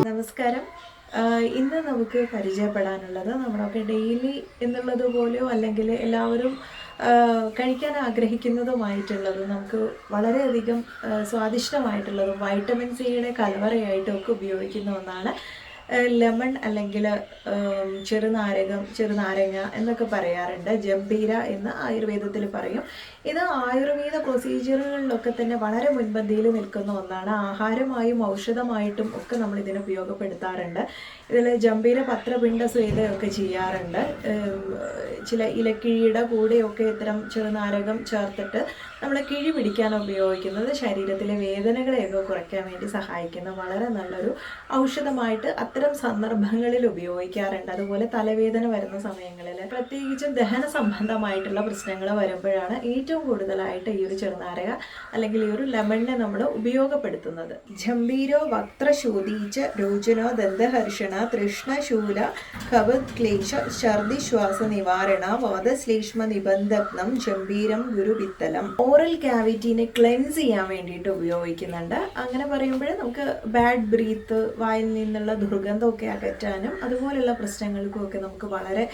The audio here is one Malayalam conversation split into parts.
നമസ്കാരം. ഇന്ന് നമുക്ക് പരിചയപ്പെടാനുള്ളത് നമ്മളൊക്കെ ഡെയിലി എന്നുള്ളതുപോലെയോ അല്ലെങ്കിൽ എല്ലാവരും കഴിക്കാൻ ആഗ്രഹിക്കുന്നതുമായിട്ടുള്ളതും നമുക്ക് വളരെയധികം സ്വാദിഷ്ടമായിട്ടുള്ളതും വൈറ്റമിൻ സിയുടെ കലവറയായിട്ടും ഒക്കെ ഉപയോഗിക്കുന്ന ഒന്നാണ് ലെമൺ അല്ലെങ്കിൽ ചെറുനാരങ്ങ എന്നൊക്കെ പറയാറുണ്ട്. ജംബീര എന്ന് ആയുർവേദത്തിൽ പറയും. ഇത് ആയുർവേദ പ്രൊസീജിയറുകളിലൊക്കെ തന്നെ വളരെ മുൻപന്തിയിൽ നിൽക്കുന്ന ഒന്നാണ്. ആഹാരമായും ഔഷധമായിട്ടും ഒക്കെ നമ്മൾ ഇതിനെ ഉപയോഗപ്പെടുത്താറുണ്ട്. ഇതിൽ ജംബീര പത്രപിണ്ഡ സ്വേദയൊക്കെ ചെയ്യാറുണ്ട്. ചില ഇലക്കിഴിയുടെ കൂടെയൊക്കെ ഇത്തരം ചെറുനാരകം ചേർത്തിട്ട് നമ്മൾ കിഴി പിടിക്കാൻ ഉപയോഗിക്കുന്നത് ശരീരത്തിലെ വേദനകളെയൊക്കെ കുറയ്ക്കാൻ വേണ്ടി സഹായിക്കുന്ന വളരെ നല്ലൊരു ഔഷധമായിട്ട് അത്തരം സന്ദർഭങ്ങളിൽ ഉപയോഗിക്കാറുണ്ട്. അതുപോലെ തലവേദന വരുന്ന സമയങ്ങളിൽ പ്രത്യേകിച്ചും ദഹന സംബന്ധമായിട്ടുള്ള പ്രശ്നങ്ങൾ വരുമ്പോഴാണ് ഏറ്റവും കൂടുതലായിട്ട് ഈ ഒരു ചെറുനാരക അല്ലെങ്കിൽ ഈ ഒരു ലെമണിനെ നമ്മൾ ഉപയോഗപ്പെടുത്തുന്നത്. ജംബീരോ വക്ത്രശൂതീച്ച രോചനോ ദന്തഹർഷണ തൃഷ്ണശൂല കവക്ലേശ ഛർദി ശ്വാസ നിവാരണ വാദശ്ലേഷ്മ നിബന്ധനം ജംബീരം ഗുരുപിത്തലം. ഓറൽ ക്യാവിറ്റീനെ ക്ലെൻസ് ചെയ്യാൻ വേണ്ടിയിട്ട് ഉപയോഗിക്കുന്നുണ്ട്. അങ്ങനെ പറയുമ്പോൾ നമുക്ക് ബാഡ് ബ്രീത്ത്, വായിൽ നിന്നുള്ള ദുർഗന്ധമൊക്കെ അകറ്റാനും അതുപോലെയുള്ള പ്രശ്നങ്ങൾക്കും ഒക്കെ നമുക്ക് വളരെ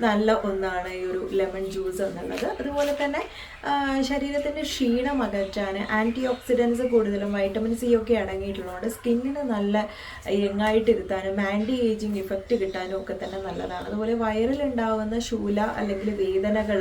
നല്ല ഒന്നാണ് ഈ ഒരു ലെമൺ ജ്യൂസ് എന്നുള്ളത്. അതുപോലെ തന്നെ ശരീരത്തിൻ്റെ ക്ഷീണം അകറ്റാൻ ആൻറ്റി ഓക്സിഡൻസ് കൂടുതലും വൈറ്റമിൻ സി ഒക്കെ അടങ്ങിയിട്ടുള്ളതുകൊണ്ട് സ്കിന്നിന് നല്ല യങ്ങായിട്ടിരുത്താനും ആൻറ്റി ഏജിങ് ഇഫക്റ്റ് കിട്ടാനും ഒക്കെ തന്നെ നല്ലതാണ്. അതുപോലെ വയറിലുണ്ടാവുന്ന ശൂല അല്ലെങ്കിൽ വേദനകൾ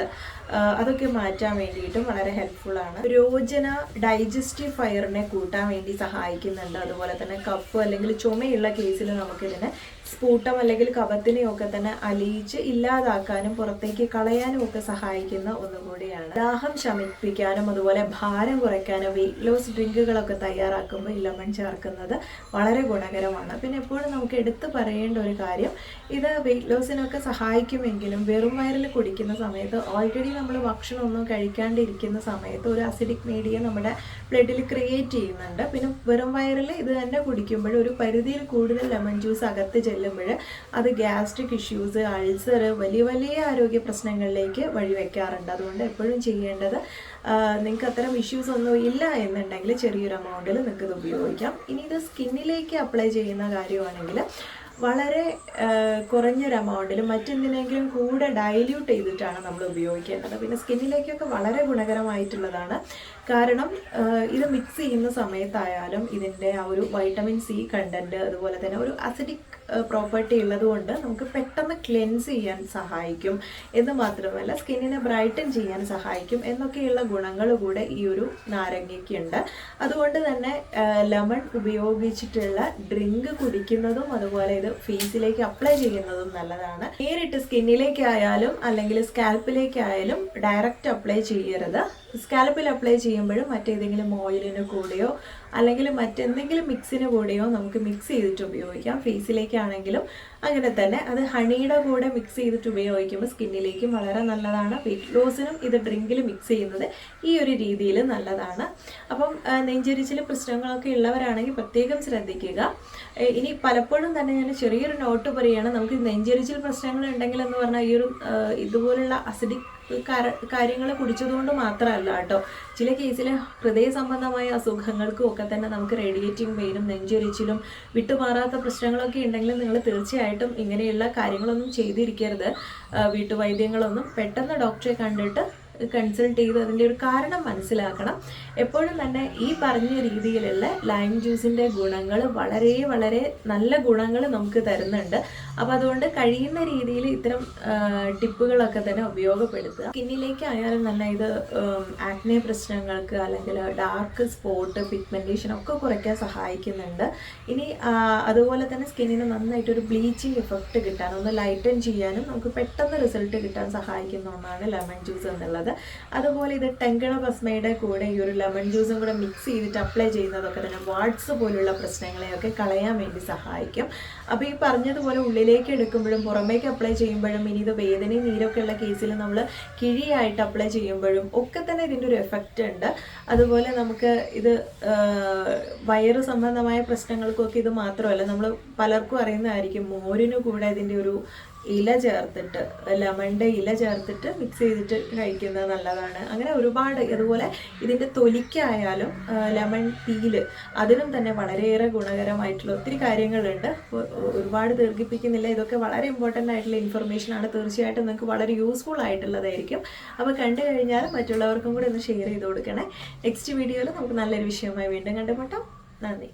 അതൊക്കെ മാറ്റാൻ വേണ്ടിയിട്ടും വളരെ ഹെൽപ്ഫുള്ളാണ്. രോചന ഡൈജസ്റ്റീവ് ഫയറിനെ കൂട്ടാൻ വേണ്ടി സഹായിക്കുന്നുണ്ട്. അതുപോലെ തന്നെ കഫ് അല്ലെങ്കിൽ ചുമയുള്ള കേസിൽ നമുക്കിതിനെ സ്ഫൂട്ടം അല്ലെങ്കിൽ കഫത്തിനെയൊക്കെ തന്നെ അലിയിച്ച് ഇല്ലാതാക്കാനും പുറത്തേക്ക് കളയാനും ഒക്കെ സഹായിക്കുന്ന ഒന്നുകൂടിയാണ്. ദാഹം ശമിപ്പിക്കാനും അതുപോലെ ഭാരം കുറയ്ക്കാനും വെയിറ്റ് ലോസ് ഡ്രിങ്കുകളൊക്കെ തയ്യാറാക്കുമ്പോൾ ഈ ലെമൺ ചേർക്കുന്നത് വളരെ ഗുണകരമാണ്. പിന്നെ എപ്പോഴും നമുക്ക് എടുത്തു പറയേണ്ട ഒരു കാര്യം, ഇത് വെയിറ്റ് ലോസിനൊക്കെ സഹായിക്കുമെങ്കിലും വെറും വയറിൽ കുടിക്കുന്ന സമയത്ത് ഓൾറെഡി നമ്മൾ ഭക്ഷണമൊന്നും കഴിക്കാണ്ടിരിക്കുന്ന സമയത്ത് ഒരു അസിഡിക് മീഡിയ നമ്മുടെ ബ്ലഡിൽ ക്രിയേറ്റ് ചെയ്യുന്നുണ്ട്. പിന്നെ വെറും വയറിൽ ഇത് തന്നെ കുടിക്കുമ്പോൾ ഒരു പരിധിയിൽ കൂടുതൽ ലെമൺ ജ്യൂസ് അകത്ത് ചെല്ലുമ്പോൾ അത് ഗ്യാസ്ട്രിക് ഇഷ്യൂസ്, അൾസർ, വലിയ വലിയ ആരോഗ്യ പ്രശ്നങ്ങളിലേക്ക് വഴിവെക്കാറുണ്ട്. അതുകൊണ്ട് എപ്പോഴും ചെയ്യേണ്ടത്, നിങ്ങൾക്ക് അത്തരം ഇഷ്യൂസ് ഒന്നും ഇല്ല എന്നുണ്ടെങ്കിൽ ചെറിയൊരു എമൗണ്ടിൽ നിങ്ങൾക്ക് ഇത് ഉപയോഗിക്കാം. ഇനി ഇത് സ്കിന്നിലേക്ക് അപ്ലൈ ചെയ്യുന്ന കാര്യമാണെങ്കിൽ വളരെ കുറഞ്ഞൊരു എമൗണ്ടിൽ മറ്റെന്തിനെങ്കിലും കൂടെ ഡൈല്യൂട്ട് ചെയ്തിട്ടാണ് നമ്മൾ ഉപയോഗിക്കേണ്ടത്. പിന്നെ സ്കിന്നിലേക്കൊക്കെ വളരെ ഗുണകരമായിട്ടുള്ളതാണ്. കാരണം ഇത് മിക്സ് ചെയ്യുന്ന സമയത്തായാലും ഇതിൻ്റെ ആ ഒരു വൈറ്റമിൻ സി കണ്ടൻറ്റ് അതുപോലെ തന്നെ ഒരു അസിഡിക് പ്രോപ്പർട്ടി ഉള്ളതുകൊണ്ട് നമുക്ക് പെട്ടെന്ന് ക്ലെൻസ് ചെയ്യാൻ സഹായിക്കും എന്ന് മാത്രമല്ല സ്കിന്നിനെ ബ്രൈറ്റൻ ചെയ്യാൻ സഹായിക്കും എന്നൊക്കെയുള്ള ഗുണങ്ങൾ കൂടെ ഈ ഒരു നാരങ്ങയ്ക്കുണ്ട്. അതുകൊണ്ട് തന്നെ ലെമൺ ഉപയോഗിച്ചിട്ടുള്ള ഡ്രിങ്ക് കുടിക്കുന്നതും അതുപോലെ ഇത് ഫേസിലേക്ക് അപ്ലൈ ചെയ്യുന്നതും നല്ലതാണ്. നേരിട്ട് സ്കിന്നിലേക്കായാലും അല്ലെങ്കിൽ സ്കാൽപ്പിലേക്കായാലും ഡയറക്റ്റ് അപ്ലൈ ചെയ്യരുത്. സ്കാൽപ്പിൽ അപ്ലൈ ചെയ്യുമ്പോഴും മറ്റേതെങ്കിലും ഓയിലിന് കൂടെയോ അല്ലെങ്കിൽ മറ്റെന്തെങ്കിലും മിക്സിന് കൂടെയോ നമുക്ക് മിക്സ് ചെയ്തിട്ട് ഉപയോഗിക്കാം. ഫേസിലേക്കാണെങ്കിലും അങ്ങനെ തന്നെ അത് ഹണിയുടെ കൂടെ മിക്സ് ചെയ്തിട്ട് ഉപയോഗിക്കുമ്പോൾ സ്കിന്നിലേക്കും വളരെ നല്ലതാണ്. വെയിറ്റ് ലോസിനും ഇത് ഡ്രിങ്കിൽ മിക്സ് ചെയ്യുന്നത് ഈ ഒരു രീതിയിൽ നല്ലതാണ്. അപ്പം നെഞ്ചരിച്ചിൽ പ്രശ്നങ്ങളൊക്കെ ഉള്ളവരാണെങ്കിൽ പ്രത്യേകം ശ്രദ്ധിക്കുക. ഇനി പലപ്പോഴും തന്നെ ഞാൻ ചെറിയൊരു നോട്ട് പറയുകയാണ്, നമുക്ക് നെഞ്ചരിച്ചിൽ പ്രശ്നങ്ങൾ ഉണ്ടെങ്കിൽ എന്ന് പറഞ്ഞാൽ ഈ ഒരു ഇതുപോലുള്ള അസിഡിക് കാര്യങ്ങൾ കുടിച്ചതുകൊണ്ട് മാത്രമല്ല കേട്ടോ. ചില കേസിൽ ഹൃദയ സംബന്ധമായ അസുഖങ്ങൾക്കും ഒക്കെ തന്നെ നമുക്ക് റേഡിയേറ്റിംഗ് പെയിനും നെഞ്ചൊരിച്ചിലും വിട്ടുമാറാത്ത പ്രശ്നങ്ങളൊക്കെ ഉണ്ടെങ്കിൽ നിങ്ങൾ തീർച്ചയായിട്ടും ഇങ്ങനെയുള്ള കാര്യങ്ങളൊന്നും ചെയ്തിരിക്കരുത്. വീട്ടുവൈദ്യങ്ങളൊന്നും പെട്ടെന്ന് ഡോക്ടറെ കണ്ടിട്ട് കൺസൾട്ട് ചെയ്ത് അതിൻ്റെ ഒരു കാരണം മനസ്സിലാക്കണം. എപ്പോഴും തന്നെ ഈ പറഞ്ഞ രീതിയിലുള്ള ലൈം ജ്യൂസിൻ്റെ ഗുണങ്ങൾ വളരെ വളരെ നല്ല ഗുണങ്ങൾ നമുക്ക് തരുന്നുണ്ട്. അപ്പോൾ അതുകൊണ്ട് കഴിയുന്ന രീതിയിൽ ഇത്തരം ടിപ്പുകളൊക്കെ തന്നെ ഉപയോഗപ്പെടുത്തുക. സ്കിന്നിലേക്ക് ആയാലും തന്നെ ഇത് ആക്നെ പ്രശ്നങ്ങൾക്ക് അല്ലെങ്കിൽ ഡാർക്ക് സ്പോട്ട്, പിഗ്മെൻറ്റേഷൻ ഒക്കെ കുറയ്ക്കാൻ സഹായിക്കുന്നുണ്ട്. ഇനി അതുപോലെ തന്നെ സ്കിന്നിന് നന്നായിട്ടൊരു ബ്ലീച്ചിങ് ഇഫക്റ്റ് കിട്ടാൻ, ഒന്ന് ലൈറ്റൻ ചെയ്യാനും നമുക്ക് പെട്ടെന്ന് റിസൾട്ട് കിട്ടാൻ സഹായിക്കുന്ന ഒന്നാണ് ലെമൺ ജ്യൂസ് എന്നുള്ളത്. അതുപോലെ ഇത് ടെങ്കണ ഭസ്മയുടെ കൂടെ ഈ ഒരു ലെമൺ ജ്യൂസും കൂടെ മിക്സ് ചെയ്തിട്ട് അപ്ലൈ ചെയ്യുന്നതൊക്കെ തന്നെ വാട്സ് പോലുള്ള പ്രശ്നങ്ങളെയൊക്കെ കളയാൻ വേണ്ടി സഹായിക്കും. അപ്പോൾ ഈ പറഞ്ഞതുപോലെ ഉള്ളിലേക്ക് എടുക്കുമ്പോഴും പുറമേക്ക് അപ്ലൈ ചെയ്യുമ്പോഴും ഇനി ഇത് വേദനയും നീരൊക്കെ ഉള്ള കേസിൽ നമ്മൾ കിഴിയായിട്ട് അപ്ലൈ ചെയ്യുമ്പോഴും ഒക്കെ തന്നെ ഇതിൻ്റെ ഒരു എഫക്റ്റ് ഉണ്ട്. അതുപോലെ നമുക്ക് ഇത് വയറ് സംബന്ധമായ പ്രശ്നങ്ങൾക്കൊക്കെ ഇത് മാത്രമല്ല, നമ്മൾ പലർക്കും അറിയുന്നതായിരിക്കും മോരിന് കൂടെ ഇതിൻ്റെ ഒരു ഇല ചേർത്തിട്ട്, ലെമണിൻ്റെ ഇല ചേർത്തിട്ട് മിക്സ് ചെയ്തിട്ട് കഴിക്കുന്നത് നല്ലതാണ്. അങ്ങനെ ഒരുപാട്, അതുപോലെ ഇതിൻ്റെ തൊലിക്കായാലും ലെമൺ പീല് അതിനും തന്നെ വളരെയേറെ ഗുണകരമായിട്ടുള്ള ഒത്തിരി കാര്യങ്ങളുണ്ട്. ഒരുപാട് ദീർഘിപ്പിക്കുന്നില്ല, ഇതൊക്കെ വളരെ ഇമ്പോർട്ടൻ്റ് ആയിട്ടുള്ള ഇൻഫർമേഷനാണ്. തീർച്ചയായിട്ടും നിങ്ങൾക്ക് വളരെ യൂസ്ഫുൾ ആയിട്ടുള്ളതായിരിക്കും. അപ്പോൾ കണ്ടു കഴിഞ്ഞാൽ മറ്റുള്ളവർക്കും കൂടി ഒന്ന് ഷെയർ ചെയ്ത് കൊടുക്കണേ. നെക്സ്റ്റ് വീഡിയോയിൽ നമുക്ക് നല്ലൊരു വിഷയമായി വീണ്ടും കണ്ടുമുട്ടാം. നന്ദി.